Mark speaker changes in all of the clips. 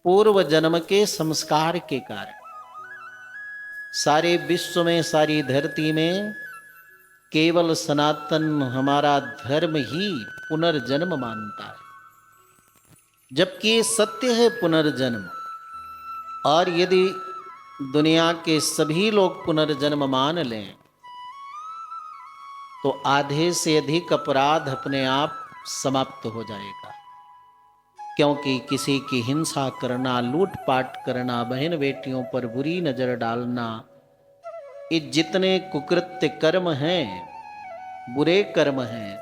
Speaker 1: पूर्व जन्म के संस्कार के कारण सारे विश्व में, सारी धरती में केवल सनातन हमारा धर्म ही पुनर्जन्म मानता है, जबकि ये सत्य है पुनर्जन्म। और यदि दुनिया के सभी लोग पुनर्जन्म मान लें तो आधे से अधिक अपराध अपने आप समाप्त हो जाएगा। क्योंकि किसी की हिंसा करना, लूटपाट करना, बहन बेटियों पर बुरी नजर डालना, ये जितने कुकृत्य कर्म हैं, बुरे कर्म हैं,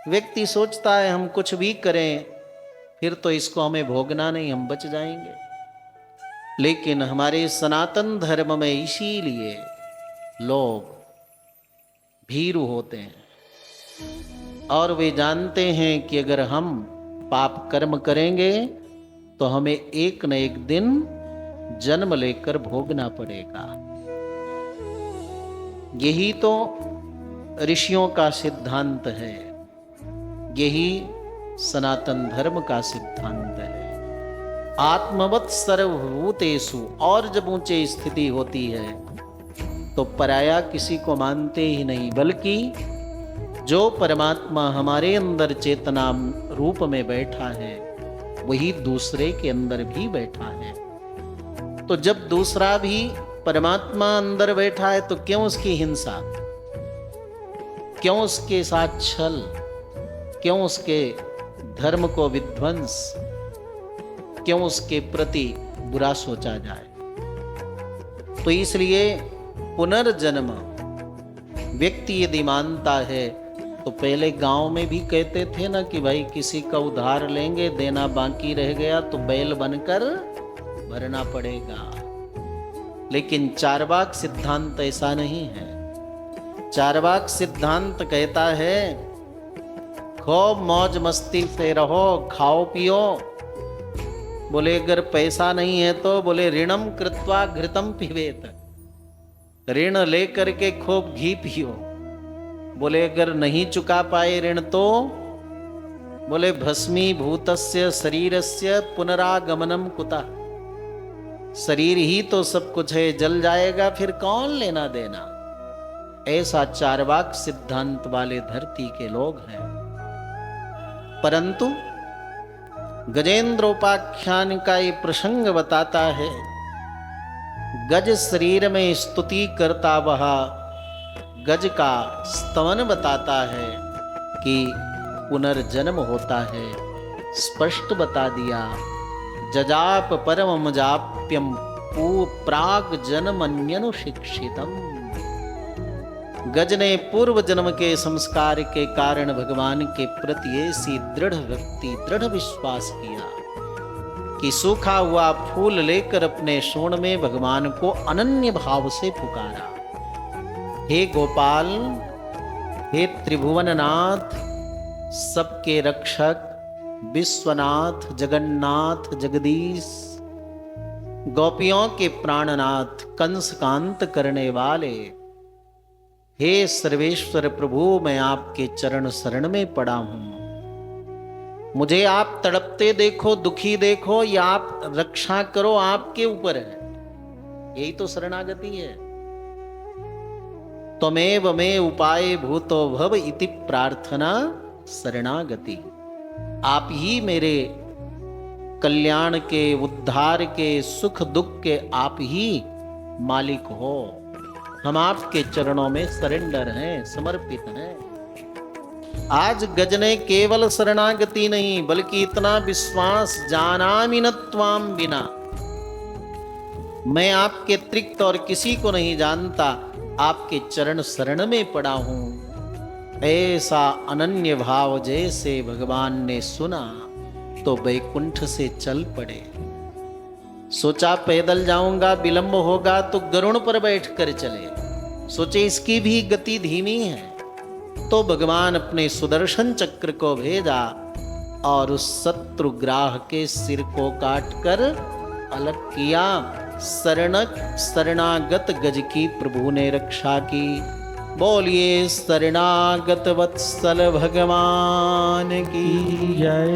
Speaker 1: व्यक्ति सोचता है हम कुछ भी करें फिर तो इसको हमें भोगना नहीं, हम बच जाएंगे। लेकिन हमारे सनातन धर्म में इसीलिए लोग भीरू होते हैं और वे जानते हैं कि अगर हम पाप कर्म करेंगे तो हमें एक न एक दिन जन्म लेकर भोगना पड़ेगा। यही तो ऋषियों का सिद्धांत है, यही सनातन धर्म का सिद्धांत है। आत्मवत् सर्वभूतेषु, और जब ऊंचे स्थिति होती है तो पराया किसी को मानते ही नहीं, बल्कि जो परमात्मा हमारे अंदर चेतना रूप में बैठा है वही दूसरे के अंदर भी बैठा है। तो जब दूसरा भी परमात्मा अंदर बैठा है तो क्यों उसकी हिंसा, क्यों उसके साथ छल, क्यों उसके धर्म को विध्वंस, क्यों उसके प्रति बुरा सोचा जाए। तो इसलिए पुनर्जन्म व्यक्ति यदि मानता है तो पहले गांव में भी कहते थे ना कि भाई किसी का उधार लेंगे, देना बाकी रह गया तो बैल बनकर भरना पड़ेगा। लेकिन चारवाक सिद्धांत ऐसा नहीं है। चारवाक सिद्धांत कहता है खूब मौज मस्ती से रहो, खाओ पियो। बोले अगर पैसा नहीं है तो बोले ऋणम कृत्वा घृतम पिबेत, ऋण लेकर के खूब घी पियो। बोले अगर नहीं चुका पाए ऋण तो बोले भस्मीभूतस्य शरीरस्य पुनरागमनम कुतः, शरीर ही तो सब कुछ है, जल जाएगा फिर कौन लेना देना। ऐसा चारवाक सिद्धांत वाले धरती के लोग हैं। परंतु गजेंद्रोपाख्यान का ये प्रसंग बताता है, गज शरीर में स्तुति करता वह गज का स्तवन बताता है कि पुनर्जन्म होता है। स्पष्ट बता दिया, जजाप परमम जाप्यम प्राग जन्मन्यनुशिक्षितम। गज ने पूर्व जन्म के संस्कार के कारण भगवान के प्रति ऐसी दृढ़ भक्ति, दृढ़ विश्वास किया कि सूखा हुआ फूल लेकर अपने सोण में भगवान को अनन्य भाव से पुकारा, हे गोपाल, हे त्रिभुवननाथ, सबके रक्षक, विश्वनाथ, जगन्नाथ, जगदीश, गोपियों के प्राणनाथ, कंस कांत करने वाले, हे सर्वेश्वर प्रभु, मैं आपके चरण शरण में पड़ा हूं। मुझे आप तड़पते देखो, दुखी देखो, या आप रक्षा करो, आपके ऊपर है। यही तो शरणागति है। त्वमेव मे उपाय भूतो भव इति प्रार्थना शरणागति। आप ही मेरे कल्याण के, उद्धार के, सुख दुख के आप ही मालिक हो। हम आपके चरणों में सरेंडर हैं, समर्पित हैं। आज गज ने केवल शरणागति नहीं बल्कि इतना विश्वास, जानामि न त्वाम बिना, मैं आपके अतिरिक्त और किसी को नहीं जानता, आपके चरण शरण में पड़ा हूं। ऐसा अनन्य भाव जैसे भगवान ने सुना तो वैकुंठ से चल पड़े। सोचा पैदल जाऊंगा, विलंब होगा तो गरुड़ पर बैठकर चले। सोचे इसकी भी गति धीमी है तो भगवान अपने सुदर्शन चक्र को भेजा और उस शत्रुग्राह के सिर को काटकर अलग किया। शरणागत गज की प्रभु ने रक्षा की। बोलिए शरणागत वत्सल भगवान की जय।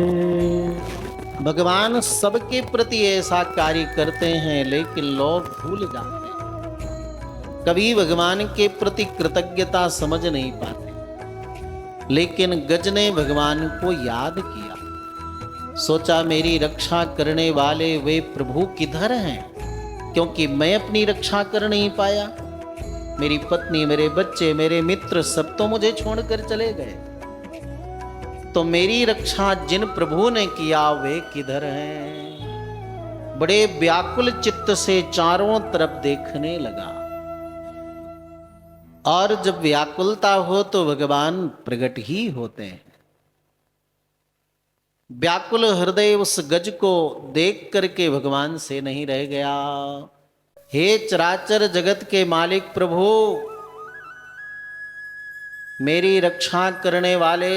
Speaker 1: भगवान सबके प्रति ऐसा कार्य करते हैं, लेकिन लोग भूल जाते हैं। कभी भगवान के प्रति कृतज्ञता समझ नहीं पाते। लेकिन गज ने भगवान को याद किया, सोचा मेरी रक्षा करने वाले वे प्रभु किधर हैं, क्योंकि मैं अपनी रक्षा कर नहीं पाया। मेरी पत्नी, मेरे बच्चे, मेरे मित्र सब तो मुझे छोड़कर चले गए, तो मेरी रक्षा जिन प्रभु ने किया वे किधर हैं। बड़े व्याकुल चित्त से चारों तरफ देखने लगा, और जब व्याकुलता हो तो भगवान प्रकट ही होते हैं। व्याकुल हृदय उस गज को देख करके भगवान से नहीं रह गया। हे चराचर जगत के मालिक प्रभु, मेरी रक्षा करने वाले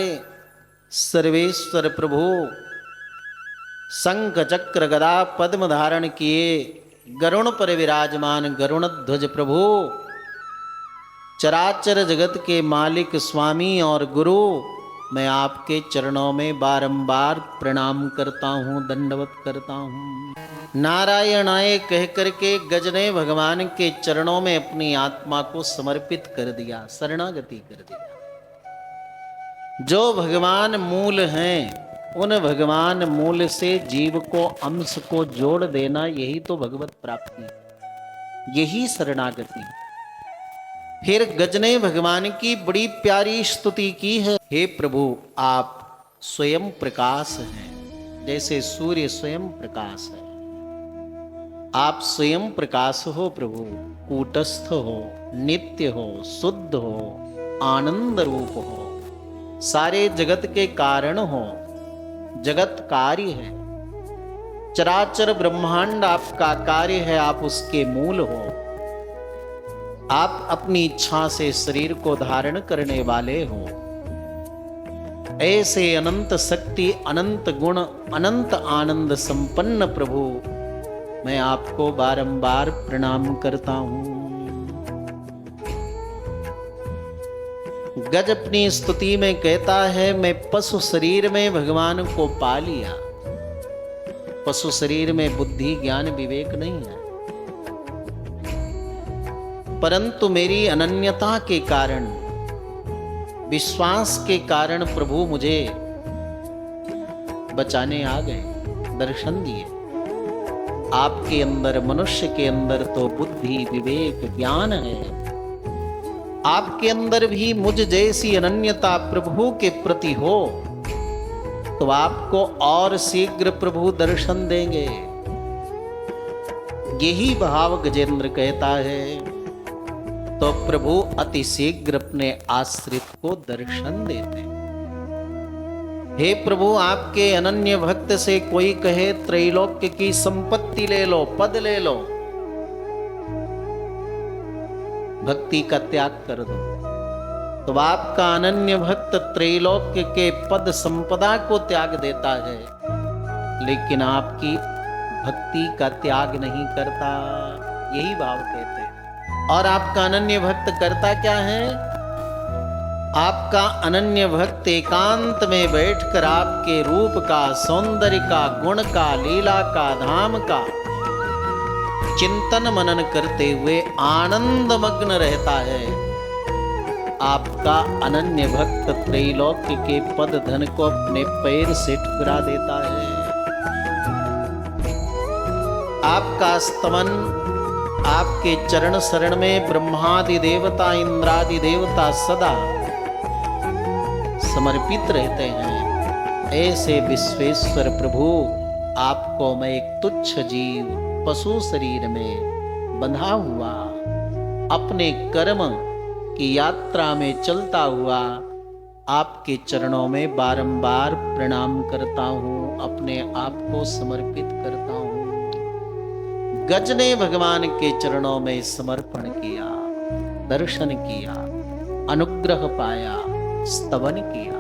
Speaker 1: सर्वेश्वर प्रभु, शंख चक्र गदा पद्म धारण किए गरुण पर विराजमान गरुण ध्वज प्रभु, चराचर जगत के मालिक स्वामी और गुरु, मैं आपके चरणों में बारंबार प्रणाम करता हूँ, दंडवत करता हूँ। नारायण आए कह करके गज ने भगवान के चरणों में अपनी आत्मा को समर्पित कर दिया, शरणागति कर दिया। जो भगवान मूल हैं, उन भगवान मूल से जीव को अंश को जोड़ देना, यही तो भगवत प्राप्ति, यही शरणागति। फिर गज ने भगवान की बड़ी प्यारी स्तुति की है। हे प्रभु, आप स्वयं प्रकाश हैं, जैसे सूर्य स्वयं प्रकाश है। आप स्वयं प्रकाश हो प्रभु, कूटस्थ हो, नित्य हो, शुद्ध हो, आनंद रूप हो, सारे जगत के कारण हो, जगत कार्य है, चराचर ब्रह्मांड आपका कार्य है, आप उसके मूल हो। आप अपनी इच्छा से शरीर को धारण करने वाले हो। ऐसे अनंत शक्ति, अनंत गुण, अनंत आनंद संपन्न प्रभु, मैं आपको बारंबार प्रणाम करता हूं। गज अपनी स्तुति में कहता है, मैं पशु शरीर में भगवान को पा लिया। पशु शरीर में बुद्धि ज्ञान विवेक नहीं है, परंतु मेरी अनन्यता के कारण, विश्वास के कारण प्रभु मुझे बचाने आ गए, दर्शन दिए। आपके अंदर, मनुष्य के अंदर तो बुद्धि विवेक ज्ञान है, आपके अंदर भी मुझ जैसी अनन्यता प्रभु के प्रति हो, तो आपको और शीघ्र प्रभु दर्शन देंगे। यही भाव गजेंद्र कहता है, तो प्रभु अति शीघ्र अपने आश्रित को दर्शन देते हैं। हे प्रभु, आपके अनन्य भक्त से कोई कहे त्रैलोक्य की संपत्ति ले लो, पद ले लो, भक्ति का त्याग कर दो, तो आपका अनन्य भक्त त्रैलोक्य के पद संपदा को त्याग देता है, लेकिन आपकी भक्ति का त्याग नहीं करता। यही भाव कहते हैं। और आपका अनन्य भक्त करता क्या है? आपका अनन्य भक्त एकांत में बैठकर आपके रूप का, सौंदर्य का, गुण का, लीला का, धाम का चिंतन मनन करते हुए आनंद मग्न रहता है। आपका अनन्य भक्त त्रैलोक्य के पद धन को अपने पैर से ठुकरा देता है। आपका स्तमन, आपके चरण शरण में ब्रह्मादि देवता, इंद्रादि देवता सदा समर्पित रहते हैं। ऐसे विश्वेश्वर प्रभु, आपको मैं एक तुच्छ जीव पशु शरीर में बंधा हुआ, अपने कर्म की यात्रा में चलता हुआ, आपके चरणों में बारंबार प्रणाम करता हूँ, अपने आप को समर्पित करता हूँ। गज ने भगवान के चरणों में समर्पण किया, दर्शन किया, अनुग्रह पाया, स्तवन किया।